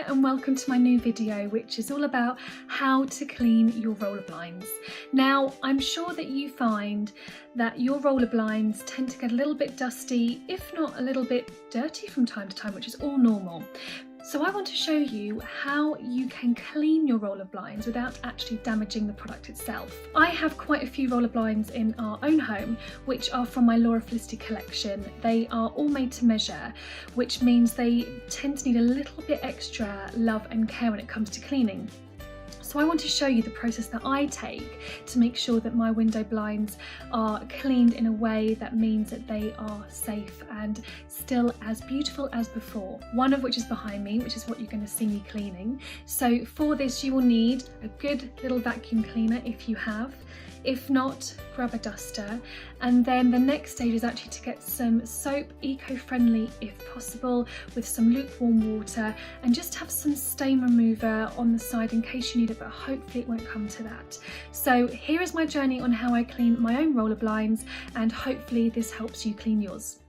there and welcome to my new video, which is all about how to clean your roller blinds. Now, I'm sure that you find that your roller blinds tend to get a little bit dusty, if not a little bit dirty from time to time, which is all normal. So I want to show you how you can clean your roller blinds without actually damaging the product itself. I have quite a few roller blinds in our own home, which are from my Laura Felicity collection. They are all made to measure, which means they tend to need a little bit extra love and care when it comes to cleaning. So I want to show you the process that I take to make sure that my window blinds are cleaned in a way that means that they are safe and still as beautiful as before. One of which is behind me, which is what you're going to see me cleaning. So for this you will need a good little vacuum cleaner if you have. If not, grab a duster. And then the next stage is actually to get some soap, eco-friendly if possible, with some lukewarm water, and just have some stain remover on the side in case you need it, but hopefully it won't come to that. So here is my journey on how I clean my own roller blinds, and hopefully this helps you clean yours.